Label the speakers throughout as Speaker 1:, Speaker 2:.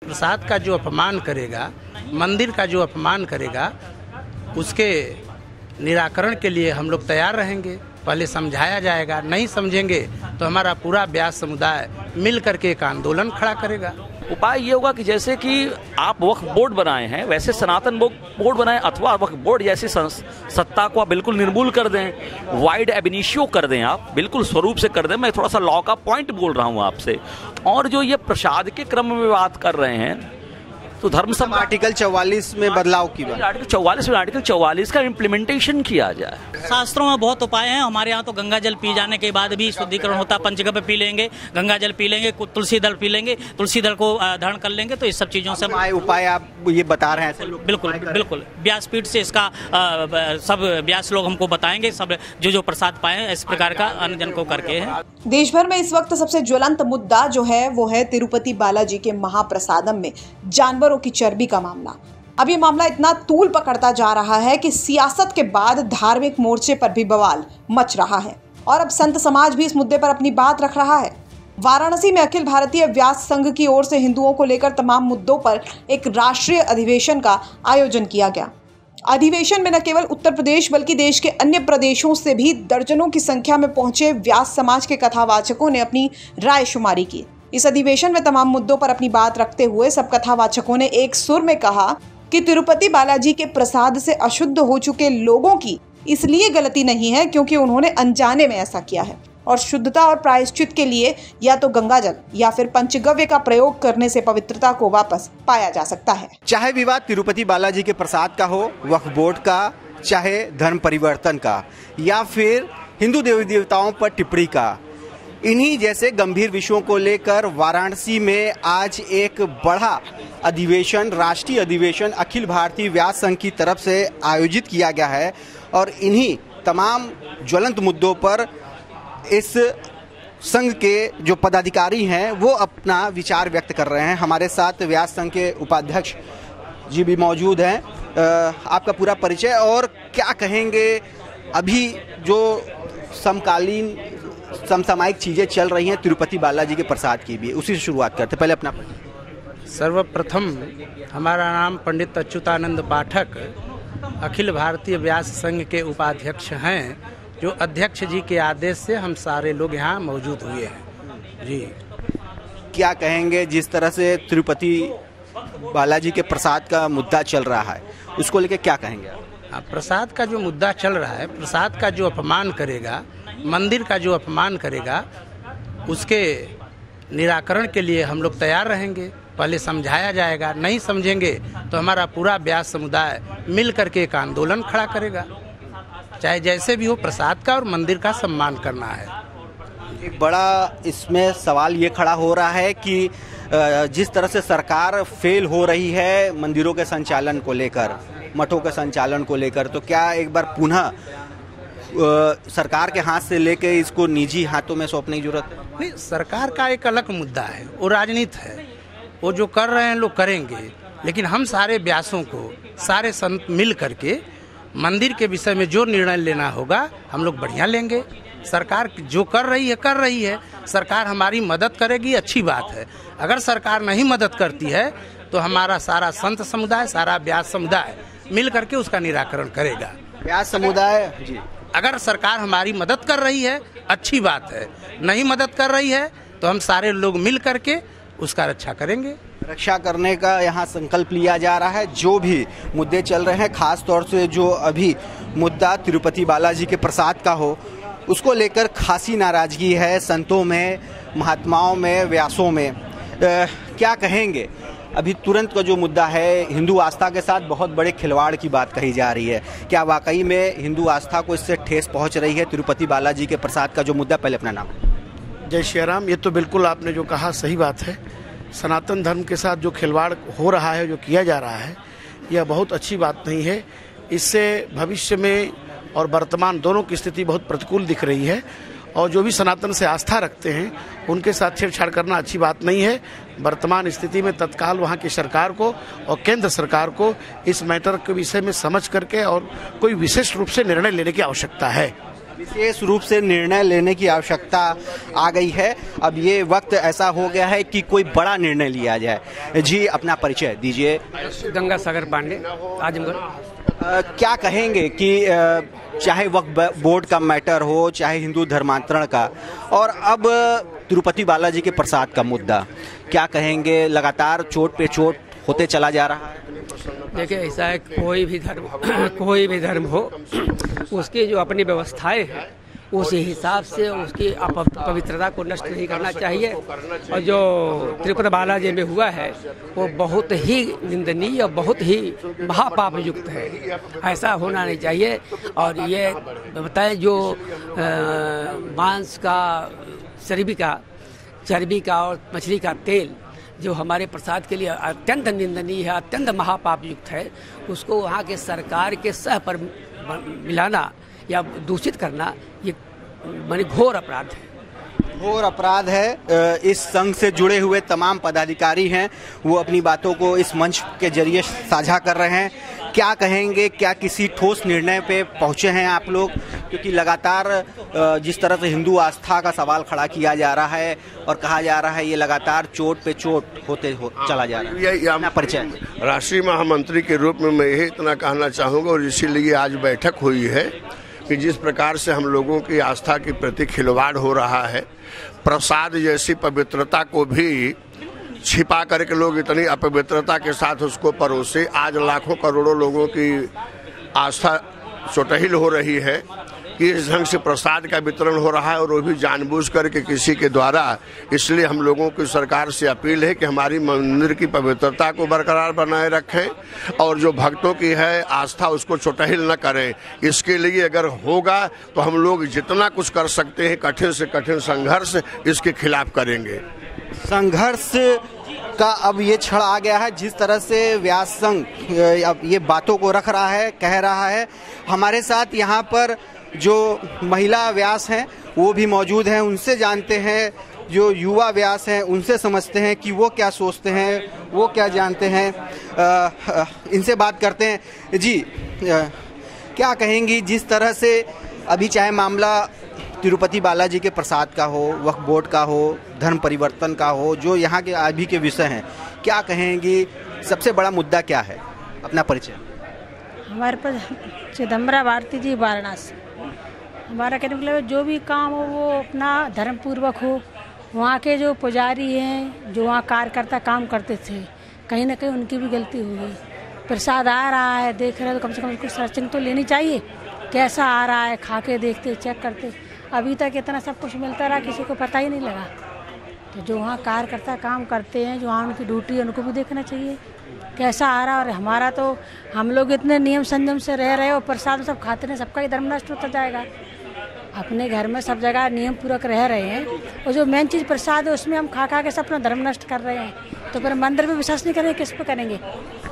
Speaker 1: प्रसाद का जो अपमान करेगा, मंदिर का जो अपमान करेगा, उसके निराकरण के लिए हम लोग तैयार रहेंगे। पहले समझाया जाएगा, नहीं समझेंगे तो हमारा पूरा व्यास समुदाय मिल करके एक आंदोलन खड़ा करेगा।
Speaker 2: उपाय ये होगा कि जैसे कि आप वक्फ बोर्ड बनाए हैं, वैसे सनातन बोर्ड बनाएं, अथवा वक्फ बोर्ड जैसी सत्ता को आप बिल्कुल निर्मूल कर दें, वाइड एबिनिशियो कर दें, आप बिल्कुल स्वरूप से कर दें। मैं थोड़ा सा लॉ का पॉइंट बोल रहा हूँ आपसे। और जो ये प्रसाद के क्रम में बात कर रहे हैं, तो धर्म सभा
Speaker 3: आर्टिकल 44 में बदलाव की बात,
Speaker 2: आर्टिकल 44 का इम्प्लीमेंटेशन किया जाए।
Speaker 4: शास्त्रों में बहुत उपाय हैं। हमारे यहाँ तो गंगा जल पी जाने के बाद भी शुद्धिकरण होता है। पंचगव्य पी लेंगे, गंगा जल पी लेंगे, तुलसी दल पी लेंगे, तुलसी दल को धारण कर लेंगे, तो इस सब चीज़ों से
Speaker 3: उपाय आप ये बता रहे हैं।
Speaker 4: बिल्कुल व्यासपीठ से इसका सब व्यास लोग हमको बताएंगे, सब जो प्रसाद पाए इस प्रकार का अन्य जन को करके है।
Speaker 5: देश भर में इस वक्त सबसे ज्वलंत मुद्दा जो है वो है तिरुपति बालाजी के महाप्रसादम में जानवरों की चर्बी का मामला। अब ये मामला इतना तूल पकड़ता जा रहा है कि सियासत के बाद धार्मिक मोर्चे पर भी बवाल मच रहा है और अब संत समाज भी इस मुद्दे पर अपनी बात रख रहा है। वाराणसी में अखिल भारतीय व्यास संघ की ओर से हिंदुओं को लेकर तमाम मुद्दों पर एक राष्ट्रीय अधिवेशन का आयोजन किया गया। अधिवेशन में न केवल उत्तर प्रदेश बल्कि देश के अन्य प्रदेशों से भी दर्जनों की संख्या में पहुंचे व्यास समाज के कथावाचकों ने अपनी राय शुमारी की। इस अधिवेशन में तमाम मुद्दों पर अपनी बात रखते हुए सब कथावाचकों ने एक सुर में कहा कि तिरुपति बालाजी के प्रसाद से अशुद्ध हो चुके लोगों की इसलिए गलती नहीं है क्योंकि उन्होंने अनजाने में ऐसा किया है और शुद्धता और प्रायश्चित के लिए या तो गंगाजल या फिर पंचगव्य का प्रयोग करने से पवित्रता को वापस पाया जा सकता है।
Speaker 3: चाहे विवाद तिरुपति बालाजी के प्रसाद का हो, वक्फ बोर्ड का, चाहे धर्म परिवर्तन का, या फिर हिंदू देवी देवताओं पर टिप्पणी का, इन्हीं जैसे गंभीर विषयों को लेकर वाराणसी में आज एक बड़ा अधिवेशन, राष्ट्रीय अधिवेशन अखिल भारतीय व्यास संघ की तरफ से आयोजित किया गया है और इन्हीं तमाम ज्वलंत मुद्दों पर इस संघ के जो पदाधिकारी हैं वो अपना विचार व्यक्त कर रहे हैं। हमारे साथ व्यास संघ के उपाध्यक्ष जी भी मौजूद हैं। आपका पूरा परिचय और क्या कहेंगे, अभी जो समकालीन समसामयिक चीज़ें चल रही हैं तिरुपति बालाजी के प्रसाद की भी, उसी से शुरुआत करते। पहले अपना
Speaker 1: सर्वप्रथम हमारा नाम पंडित अच्युतानंद पाठक, अखिल भारतीय व्यास संघ के उपाध्यक्ष हैं, जो अध्यक्ष जी के आदेश से हम सारे लोग यहाँ मौजूद हुए हैं। जी,
Speaker 3: क्या कहेंगे जिस तरह से तिरुपति बालाजी के प्रसाद का मुद्दा चल रहा है, उसको लेकर क्या कहेंगे आप?
Speaker 1: प्रसाद का जो मुद्दा चल रहा है, प्रसाद का जो अपमान करेगा, मंदिर का जो अपमान करेगा, उसके निराकरण के लिए हम लोग तैयार रहेंगे। पहले समझाया जाएगा, नहीं समझेंगे तो हमारा पूरा व्यास समुदाय मिल करके एक आंदोलन खड़ा करेगा। चाहे जैसे भी हो, प्रसाद का और मंदिर का सम्मान करना है।
Speaker 3: एक बड़ा इसमें सवाल ये खड़ा हो रहा है कि जिस तरह से सरकार फेल हो रही है मंदिरों के संचालन को लेकर, मठों के संचालन को लेकर, तो क्या एक बार पुनः सरकार के हाथ से लेके इसको निजी हाथों में सौंपने की जरूरत है?
Speaker 1: नहीं, सरकार का एक अलग मुद्दा है, वो राजनीति है, वो जो कर रहे हैं लोग करेंगे, लेकिन हम सारे व्यासों को, सारे संत मिल करके मंदिर के विषय में जो निर्णय लेना होगा हम लोग बढ़िया लेंगे। सरकार जो कर रही है, सरकार हमारी मदद करेगी, अच्छी बात है। अगर सरकार नहीं मदद करती है तो हमारा सारा संत समुदाय, सारा व्यास समुदाय मिल करके उसका निराकरण करेगा।
Speaker 3: व्यास समुदाय जी,
Speaker 1: अगर सरकार हमारी मदद कर रही है अच्छी बात है, नहीं मदद कर रही है तो हम सारे लोग मिल करके उसका रक्षा करेंगे।
Speaker 3: रक्षा करने का यहाँ संकल्प लिया जा रहा है। जो भी मुद्दे चल रहे हैं, खास तौर से जो अभी मुद्दा तिरुपति बालाजी के प्रसाद का हो, उसको लेकर खासी नाराजगी है संतों में, महात्माओं में, व्यासों में। क्या कहेंगे? अभी तुरंत का जो मुद्दा है, हिंदू आस्था के साथ बहुत बड़े खिलवाड़ की बात कही जा रही है। क्या वाकई में हिंदू आस्था को इससे ठेस पहुंच रही है तिरुपति बालाजी के प्रसाद का जो मुद्दा? पहले अपना नाम।
Speaker 6: जय श्री राम। ये तो बिल्कुल आपने जो कहा सही बात है। सनातन धर्म के साथ जो खिलवाड़ हो रहा है, जो किया जा रहा है, यह बहुत अच्छी बात नहीं है। इससे भविष्य में और वर्तमान दोनों की स्थिति बहुत प्रतिकूल दिख रही है और जो भी सनातन से आस्था रखते हैं उनके साथ छेड़छाड़ करना अच्छी बात नहीं है। वर्तमान स्थिति में तत्काल वहाँ की सरकार को और केंद्र सरकार को इस मैटर के विषय में समझ करके और कोई विशेष रूप से निर्णय लेने की आवश्यकता है।
Speaker 3: विशेष रूप से निर्णय लेने की आवश्यकता आ गई है। अब ये वक्त ऐसा हो गया है कि कोई बड़ा निर्णय लिया जाए। जी, अपना परिचय दीजिए।
Speaker 7: गंगा सागर पांडे, आजमगढ़।
Speaker 3: क्या कहेंगे कि चाहे वक्फ बोर्ड का मैटर हो, चाहे हिंदू धर्मांतरण का, और अब तिरुपति बालाजी के प्रसाद का मुद्दा, क्या कहेंगे? लगातार चोट पे चोट होते चला जा रहा है।
Speaker 7: देखिए, ऐसा है, कोई भी धर्म हो, उसकी जो अपनी व्यवस्थाएं हैं उस हिसाब से उसकी पवित्रता को नष्ट नहीं करना चाहिए। और जो तिरुपति बालाजी में हुआ है वो बहुत ही निंदनीय और बहुत ही महापाप युक्त है। ऐसा होना नहीं चाहिए। और ये बताएं, जो मांस का, चर्बी का और मछली का तेल जो हमारे प्रसाद के लिए अत्यंत निंदनीय है, अत्यंत महापाप युक्त है, उसको वहाँ के सरकार के सह पर मिलाना या दूषित करना, ये माने घोर अपराध है।
Speaker 3: घोर अपराध है। इस संघ से जुड़े हुए तमाम पदाधिकारी हैं, वो अपनी बातों को इस मंच के जरिए साझा कर रहे हैं। क्या कहेंगे? क्या किसी ठोस निर्णय पे पहुंचे हैं आप लोग? क्योंकि लगातार जिस तरह से हिंदू आस्था का सवाल खड़ा किया जा रहा है और कहा जा रहा है ये लगातार चोट पे चोट चला जा रहा है। अपना परिचय।
Speaker 8: राष्ट्रीय महामंत्री के रूप में मैं यही इतना कहना चाहूँगा, और इसीलिए आज बैठक हुई है कि जिस प्रकार से हम लोगों की आस्था के प्रति खिलवाड़ हो रहा है, प्रसाद जैसी पवित्रता को भी छिपा करके लोग इतनी अपवित्रता के साथ उसको परोसे, आज लाखों करोड़ों लोगों की आस्था चोटहिल हो रही है कि इस ढंग से प्रसाद का वितरण हो रहा है, और वो भी जानबूझ करके किसी के द्वारा। इसलिए हम लोगों की सरकार से अपील है कि हमारी मंदिर की पवित्रता को बरकरार बनाए रखें, और जो भक्तों की है आस्था उसको चोटहिल न करें। इसके लिए अगर होगा तो हम लोग जितना कुछ कर सकते हैं, कठिन से कठिन संघर्ष इसके खिलाफ करेंगे।
Speaker 3: संघर्ष का अब ये क्षण आ गया है। जिस तरह से व्यास संघ अब ये बातों को रख रहा है, कह रहा है। हमारे साथ यहाँ पर जो महिला व्यास हैं वो भी मौजूद हैं, उनसे जानते हैं। जो युवा व्यास हैं उनसे समझते हैं कि वो क्या सोचते हैं, वो क्या जानते हैं। इनसे बात करते हैं। जी, क्या कहेंगी जिस तरह से अभी चाहे मामला तिरुपति बालाजी के प्रसाद का हो, वक्फ बोर्ड का हो, धर्म परिवर्तन का हो, जो यहाँ के अभी के विषय हैं, क्या कहेंगी? सबसे बड़ा मुद्दा क्या है? अपना परिचय।
Speaker 9: हमारे पास चिदम्बरा भारती जी, वाराणसी। हमारा कहने मतलब जो भी काम हो वो अपना धर्म पूर्वक हो। वहाँ के जो पुजारी हैं, जो वहाँ कार्यकर्ता काम करते थे, कहीं ना कहीं उनकी भी गलती होगी। प्रसाद आ रहा है, देख रहे हो, तो कम से कम उसको सर्चिंग तो लेनी चाहिए, कैसा आ रहा है, खा के देखते, चेक करते। अभी तक इतना सब कुछ मिलता रहा, किसी को पता ही नहीं लगा। तो जो वहाँ कार्यकर्ता काम करते हैं, जो वहाँ उनकी ड्यूटी है, उनको भी देखना चाहिए कैसा आ रहा है। और हमारा तो हम लोग इतने नियम संयम से रह रहे हो, प्रसाद सब खाते हैं, सबका ही धर्म नष्ट होता जाएगा। अपने घर में सब जगह नियम पूर्वक रह रहे हैं, और जो मेन चीज़ प्रसाद है उसमें हम खा के सब अपना धर्म नष्ट कर रहे हैं। तो फिर मंदिर में विश्वास नहीं करेंगे, किस पे करेंगे?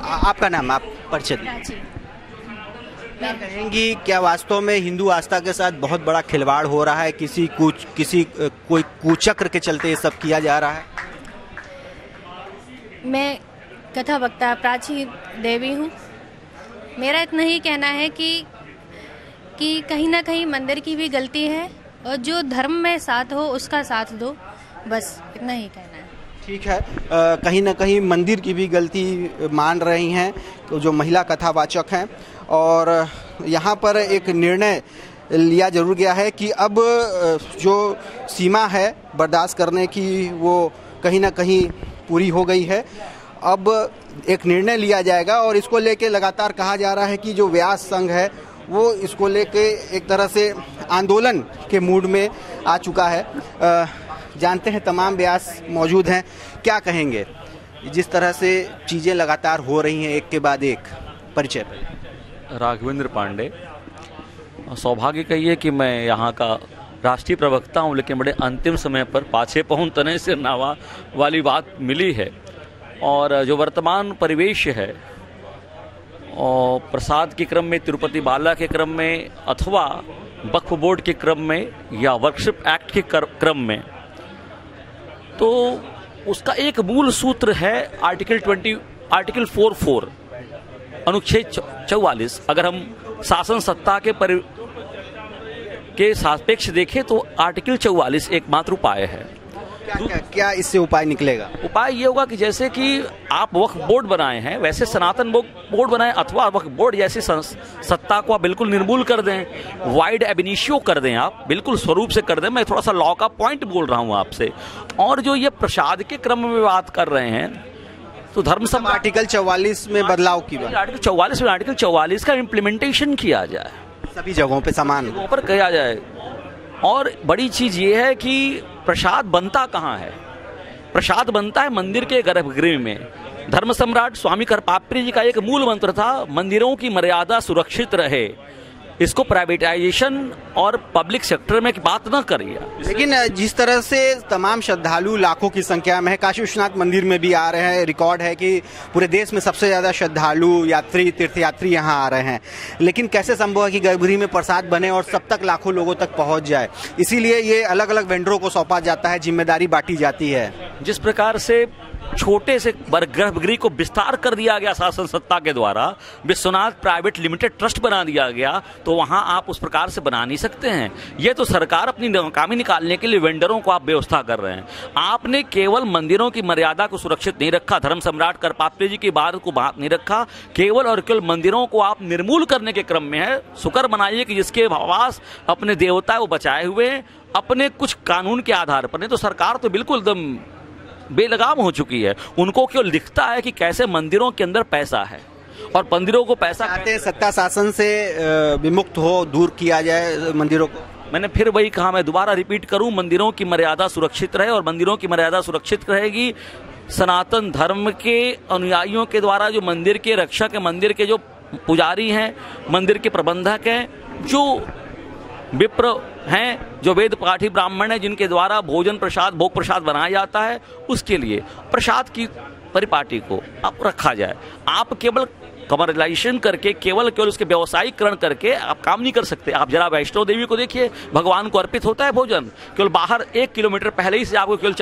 Speaker 3: आपका नाम, आप परिचय। क्या कहेंगी? क्या वास्तव में हिंदू आस्था के साथ बहुत बड़ा खिलवाड़ हो रहा है? कोई कुचक्र के चलते ये सब किया जा रहा है?
Speaker 10: मैं कथा वक्ता प्राची देवी हूँ। मेरा इतना ही कहना है कि कहीं ना कहीं मंदिर की भी गलती है, और जो धर्म में साथ हो उसका साथ दो, बस इतना ही कहना है।
Speaker 3: ठीक है। कहीं ना कहीं मंदिर की भी गलती मान रही हैं तो जो महिला कथावाचक हैं, और यहाँ पर एक निर्णय लिया जरूर गया है कि अब जो सीमा है बर्दाश्त करने की वो कहीं ना कहीं पूरी हो गई है। अब एक निर्णय लिया जाएगा, और इसको लेके लगातार कहा जा रहा है कि जो व्यास संघ है वो इसको लेके एक तरह से आंदोलन के मूड में आ चुका है। जानते हैं तमाम व्यास मौजूद हैं, क्या कहेंगे जिस तरह से चीज़ें लगातार हो रही हैं एक के बाद एक? परिचय पर।
Speaker 2: राघवेंद्र पांडे। सौभाग्य कहिए कि मैं यहाँ का राष्ट्रीय प्रवक्ता हूँ, लेकिन बड़े अंतिम समय पर पाछे पहुँचने से नावा वाली बात मिली है। और जो वर्तमान परिवेश है, और प्रसाद के क्रम में, तिरुपति बाला के क्रम में, अथवा वक्फ बोर्ड के क्रम में, या वर्कशिप एक्ट के क्रम में, तो उसका एक मूल सूत्र है आर्टिकल 44 अनुच्छेद 44। अगर हम शासन सत्ता के के सापेक्ष देखें तो आर्टिकल 44 एकमात्र उपाय है।
Speaker 3: क्या इससे उपाय निकलेगा?
Speaker 2: उपाय ये होगा कि जैसे कि आप वक्फ बोर्ड बनाए हैं वैसे सनातन बोर्ड बनाएं, अथवा वक्फ बोर्ड जैसी सत्ता को आप बिल्कुल निर्मूल कर दें, वाइड एबिनिशियो कर दें, आप बिल्कुल स्वरूप से कर दें। मैं थोड़ा सा लॉ का पॉइंट बोल रहा हूं आपसे। और जो ये प्रसाद के क्रम में बात कर रहे हैं तो धर्म सम्राट
Speaker 3: आर्टिकल 44 में बदलाव की बात,
Speaker 2: आर्टिकल 44 का इम्प्लीमेंटेशन किया जाए,
Speaker 3: सभी जगहों पे समान
Speaker 2: जगहों पर किया जाए। और बड़ी चीज ये है कि प्रसाद बनता कहाँ है? प्रसाद बनता है मंदिर के गर्भगृह में। धर्म सम्राट स्वामी करपात्री जी का एक मूल मंत्र था, मंदिरों की मर्यादा सुरक्षित रहे। इसको प्राइवेटाइजेशन और पब्लिक सेक्टर में की बात न करिए।
Speaker 3: लेकिन जिस तरह से तमाम श्रद्धालु लाखों की संख्या में है, काशी विश्वनाथ मंदिर में भी आ रहे हैं, रिकॉर्ड है कि पूरे देश में सबसे ज्यादा श्रद्धालु यात्री तीर्थयात्री यहाँ आ रहे हैं, लेकिन कैसे संभव है कि गर्भगृह में प्रसाद बने और सब तक लाखों लोगों तक पहुंच जाए? इसीलिए ये अलग अलग वेंडरों को सौंपा जाता है, जिम्मेदारी बांटी जाती है।
Speaker 2: जिस प्रकार से छोटे से गर्भगृह को विस्तार कर दिया गया शासन सत्ता के द्वारा, विश्वनाथ प्राइवेट लिमिटेड ट्रस्ट बना दिया गया, तो वहां आप उस प्रकार से बना नहीं सकते हैं। ये तो सरकार अपनी नाकामी निकालने के लिए वेंडरों को आप व्यवस्था कर रहे हैं। आपने केवल मंदिरों की मर्यादा को सुरक्षित नहीं रखा, धर्म सम्राट करपात्री जी की बात को बात नहीं रखा, केवल और केवल मंदिरों को आप निर्मूल करने के क्रम में है। शुक्र मनाइए कि जिसके वास अपने देवता वो बचाए हुए अपने कुछ कानून के आधार पर, नहीं तो सरकार तो बिल्कुल एकदम बेलगाम हो चुकी है। उनको क्यों दिखता है कि कैसे मंदिरों के अंदर पैसा है और मंदिरों को पैसा
Speaker 3: चाहते सत्ता शासन से विमुक्त हो, दूर किया जाए मंदिरों को।
Speaker 2: मैंने फिर वही कहा, मैं दोबारा रिपीट करूं, मंदिरों की मर्यादा सुरक्षित रहे। और मंदिरों की मर्यादा सुरक्षित रहेगी सनातन धर्म के अनुयायियों के द्वारा, जो मंदिर के रक्षक है, मंदिर के जो पुजारी हैं, मंदिर के प्रबंधक हैं, जो विप्र हैं, जो वेद पाठी ब्राह्मण हैं, जिनके द्वारा भोजन प्रसाद भोग प्रसाद बनाया जाता है, उसके लिए प्रसाद की परिपाटी को आप रखा जाए। आप केवल कमर्शलाइजेशन करके केवल उसके व्यवसायीकरण करके आप काम नहीं कर सकते। आप जरा वैष्णो देवी को देखिए, भगवान को अर्पित होता है भोजन, केवल बाहर 1 किलोमीटर पहले ही से आपको केवल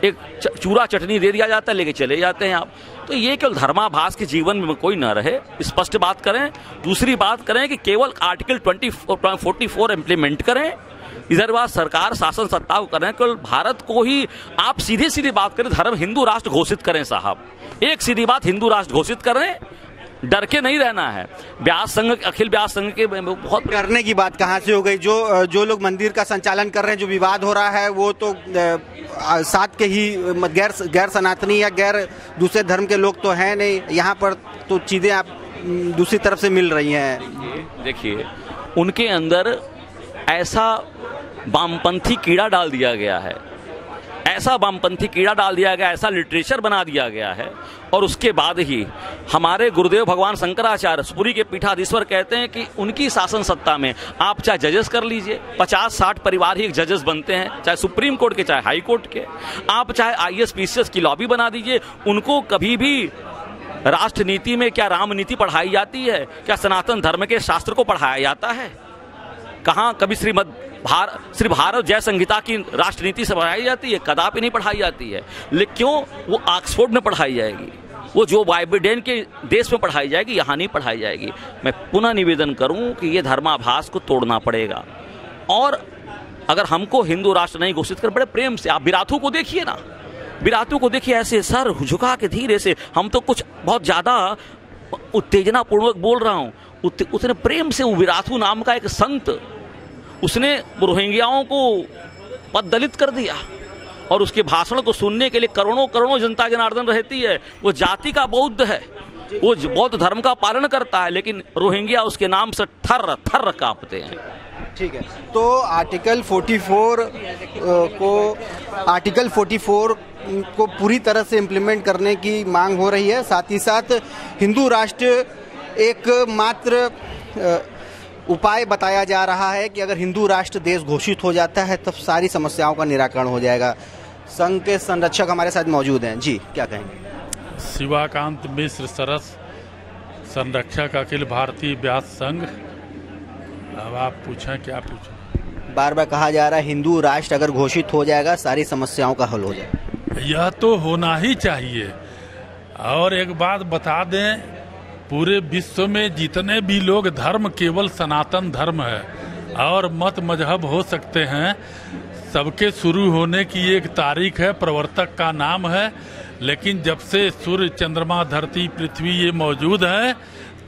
Speaker 2: एक चूरा चटनी दे दिया जाता है, लेके चले जाते हैं आप। तो ये केवल धर्माभास के जीवन में कोई ना रहे, स्पष्ट बात करें। दूसरी बात करें कि केवल आर्टिकल 44 इम्प्लीमेंट करें। इधर बात सरकार शासन सत्ता को करें, केवल भारत को ही आप सीधी सीधी बात करें, धर्म हिंदू राष्ट्र घोषित करें साहब, एक सीधी बात, हिंदू राष्ट्र घोषित करें, डर के नहीं रहना है। व्यास संघ, अखिल व्यास संघ के बहुत
Speaker 3: करने की बात कहाँ से हो गई? जो लोग मंदिर का संचालन कर रहे हैं, जो विवाद हो रहा है, वो तो साथ के ही गैर सनातनी या गैर दूसरे धर्म के लोग तो हैं नहीं। यहाँ पर तो चीजें आप दूसरी तरफ से मिल रही हैं।
Speaker 2: देखिए, उनके अंदर ऐसा वामपंथी कीड़ा डाल दिया गया है, ऐसा वामपंथी कीड़ा डाल दिया गया, ऐसा लिटरेचर बना दिया गया है। और उसके बाद ही हमारे गुरुदेव भगवान शंकराचार्य पुरी के पीठाधीश्वर कहते हैं कि उनकी शासन सत्ता में आप चाहे जजेस कर लीजिए, 50-60 परिवार ही एक जजेस बनते हैं, चाहे सुप्रीम कोर्ट के चाहे हाई कोर्ट के। आप चाहे IAS PCS की लॉबी बना दीजिए, उनको कभी भी राष्ट्र नीति में क्या राम नीति पढ़ाई जाती है? क्या सनातन धर्म के शास्त्र को पढ़ाया जाता है? कहाँ कभी श्री भारत जय संहिता की राष्ट्रनीति से पढ़ाई जाती है? कदापि नहीं पढ़ाई जाती है। लेकिन क्यों? वो ऑक्सफोर्ड में पढ़ाई जाएगी, वो जो बाइडेन के देश में पढ़ाई जाएगी, यहाँ नहीं पढ़ाई जाएगी। मैं पुनः निवेदन करूं कि ये धर्माभास को तोड़ना पड़ेगा। और अगर हमको हिंदू राष्ट्र नहीं घोषित कर, बड़े प्रेम से आप विराथू को देखिए ना, विराथू को देखिए, ऐसे सर झुका के धीरे से, हम तो कुछ बहुत ज्यादा उत्तेजना पूर्वक बोल रहा हूं, उसने प्रेम से, वो विराथू नाम का एक संत, उसने रोहिंग्याओं को पददलित कर दिया। और उसके भाषण को सुनने के लिए करोड़ों जनता जनार्दन रहती है। वो जाति का बौद्ध है, वो बौद्ध धर्म का पालन करता है, लेकिन रोहिंग्या उसके नाम से थर थर कांपते हैं।
Speaker 3: ठीक है, तो आर्टिकल 44 को पूरी तरह से इम्प्लीमेंट करने की मांग हो रही है। साथ ही साथ हिंदू राष्ट्र एक मात्र उपाय बताया जा रहा है कि अगर हिंदू राष्ट्र देश घोषित हो जाता है तब सारी समस्याओं का निराकरण हो जाएगा। संघ के संरक्षक हमारे साथ मौजूद हैं। जी, क्या कहेंगे?
Speaker 11: शिवाकांत मिश्र सरस, संरक्षक अखिल भारतीय व्यास संघ। अब आप पूछें, क्या पूछें?
Speaker 3: बार बार कहा जा रहा है हिंदू राष्ट्र अगर घोषित हो जाएगा सारी समस्याओं का हल हो जाएगा।
Speaker 11: यह तो होना ही चाहिए। और एक बात बता दें, पूरे विश्व में जितने भी लोग धर्म केवल सनातन धर्म है, और मत मजहब हो सकते हैं, सबके शुरू होने की एक तारीख है, प्रवर्तक का नाम है। लेकिन जब से सूर्य, चंद्रमा, धरती, पृथ्वी ये मौजूद है,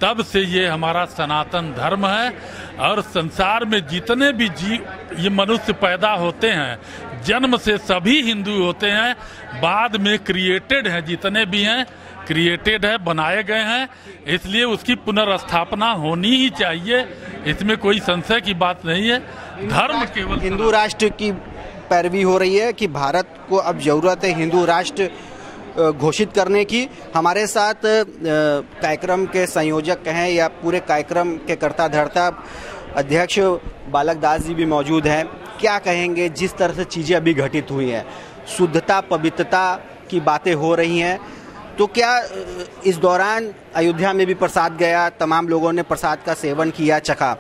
Speaker 11: तब से ये हमारा सनातन धर्म है। और संसार में जितने भी जीव ये मनुष्य पैदा होते हैं, जन्म से सभी हिंदू होते हैं, बाद में क्रिएटेड हैं, जितने भी हैं क्रिएटेड है, बनाए गए हैं। इसलिए उसकी पुनर्स्थापना होनी ही चाहिए, इसमें कोई संशय की बात नहीं है। धर्म केवल
Speaker 3: हिंदू राष्ट्र की पैरवी हो रही है कि भारत को अब जरूरत है हिंदू राष्ट्र घोषित करने की। हमारे साथ कार्यक्रम के संयोजक हैं या पूरे कार्यक्रम के कर्ता धर्ता अध्यक्ष बालक दास जी भी मौजूद हैं। क्या कहेंगे जिस तरह से चीज़ें अभी घटित हुई हैं, शुद्धता पवित्रता की बातें हो रही हैं, तो क्या इस दौरान अयोध्या में भी प्रसाद गया, तमाम लोगों ने प्रसाद का सेवन किया, चखा,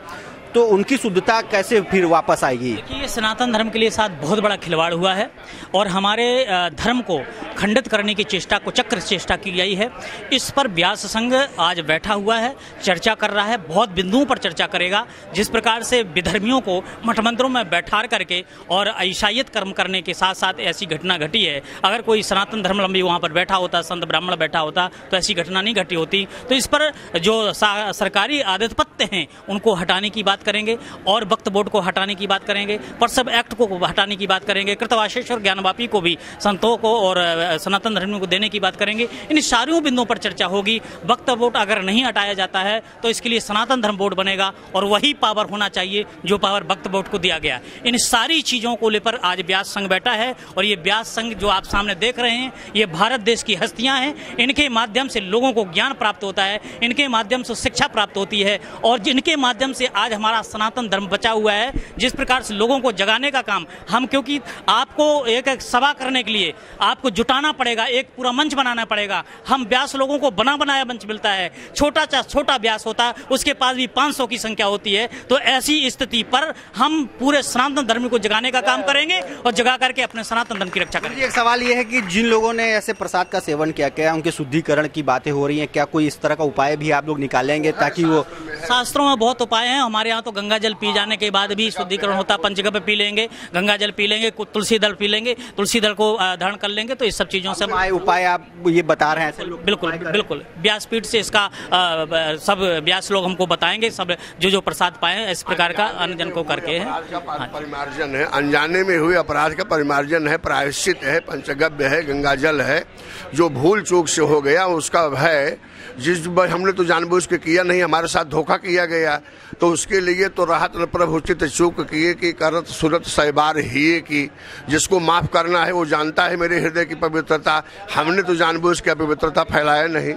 Speaker 3: तो उनकी शुद्धता कैसे फिर वापस आएगी?
Speaker 4: देखिए, सनातन धर्म के लिए साथ बहुत बड़ा खिलवाड़ हुआ है और हमारे धर्म को खंडित करने की चेष्टा को चक्र चेष्टा की गई है। इस पर व्यास संघ आज बैठा हुआ है, चर्चा कर रहा है, बहुत बिंदुओं पर चर्चा करेगा। जिस प्रकार से विधर्मियों को मठ मंदिरों में बैठा करके और ईसाईयत कर्म करने के साथ साथ ऐसी घटना घटी है, अगर कोई सनातन धर्मावलंबी वहाँ पर बैठा होता, संत ब्राह्मण बैठा होता, तो ऐसी घटना नहीं घटी होती। तो इस पर जो सरकारी आधिपत्य हैं उनको हटाने की बात करेंगे और वक्फ बोर्ड को हटाने की बात करेंगे, पर्सब एक्ट को हटाने की बात करेंगे, कृतवाशेष और ज्ञानवापी को भी संतों को और सनातन धर्म को देने की बात करेंगे। इन सारियों बिंदुओं पर चर्चा होगी। वक्फ बोर्ड अगर नहीं हटाया जाता है तो इसके लिए सनातन धर्म बोर्ड बनेगा और वही पावर होना चाहिए जो पावर वक्फ बोर्ड को दिया गया। इन सारी चीजों को लेकर आज व्यास संघ बैठा है और ये व्यास संघ जो आप सामने देख रहे हैं, ये भारत देश की हस्तियां हैं। इनके माध्यम से लोगों को ज्ञान प्राप्त होता है, इनके माध्यम से शिक्षा प्राप्त होती है और जिनके माध्यम से आज हमारा सनातन धर्म बचा हुआ है। जिस प्रकार से लोगों को जगाने का काम हम, क्योंकि आपको एक सभा करने के लिए आपको जुटाना पड़ेगा, एक पूरा मंच बनाना पड़ेगा। हम व्यास लोगों को बना बनाया मंच मिलता है, छोटा व्यास होता है उसके पास भी 500 की संख्या होती है। तो ऐसी स्थिति पर हम पूरे सनातन धर्म को जगाने का काम करेंगे और जगा करके अपने सनातन धर्म की रक्षा करेंगे।
Speaker 3: एक सवाल यह है कि जिन लोगों ने ऐसे प्रसाद का सेवन किया, क्या उनके शुद्धिकरण की बातें हो रही हैं? क्या कोई इस तरह का उपाय भी आप लोग निकालेंगे ताकि वो?
Speaker 4: शास्त्रों में बहुत उपाय हैं। हमारे यहाँ तो गंगा जल पी जाने के बाद भी शुद्धिकरण होता है। पंचगव्य पी लेंगे, गंगा जल पी लेंगे, तुलसी दल पी लेंगे, तुलसी दल को धारण कर लेंगे, तो इस सब चीजों से
Speaker 3: उपाय आप ये बता रहे हैं?
Speaker 4: बिल्कुल व्यासपीठ से इसका सब व्यास लोग हमको बताएंगे, सब जो प्रसाद पाए इस प्रकार का अन्य जन को करके है।
Speaker 8: परिमार्जन है, अनजाने में हुए अपराध का परिमार्जन है, प्रायश्चित है, पंचगव्य है, गंगा जल है। जो भूल चूक से हो गया उसका है, जिस हमने तो जानबूझ के किया नहीं, हमारे साथ धोखा किया गया, तो उसके लिए तो राहत न प्रभु उचित चूक किए कि करत सुरत सैबार हिए की। जिसको माफ करना है वो जानता है मेरे हृदय की पवित्रता। हमने तो जानबूझ के अपवित्रता फैलाया नहीं।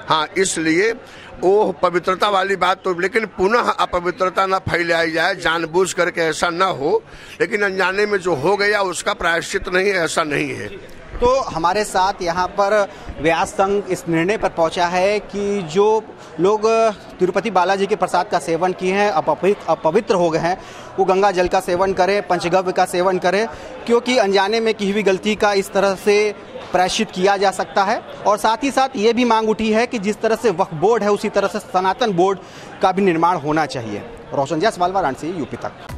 Speaker 8: हाँ, इसलिए वो पवित्रता वाली बात तो, लेकिन पुनः अपवित्रता ना फैलाई जाए, जानबूझ करके ऐसा ना हो। लेकिन अनजाने में जो हो गया उसका प्रायश्चित नहीं, ऐसा नहीं है।
Speaker 3: तो हमारे साथ यहाँ पर व्यास संघ इस निर्णय पर पहुँचा है कि जो लोग तिरुपति बालाजी के प्रसाद का सेवन किए हैं, अपवित्र हो गए हैं, वो गंगा जल का सेवन करें, पंचगव्य का सेवन करें, क्योंकि अनजाने में की हुई गलती का इस तरह से प्रायश्चित किया जा सकता है। और साथ ही साथ ये भी मांग उठी है कि जिस तरह से वक्फ बोर्ड है उसी तरह से सनातन बोर्ड का भी निर्माण होना चाहिए। रोशन जायसवाल, वाराणसी, यूपी तक।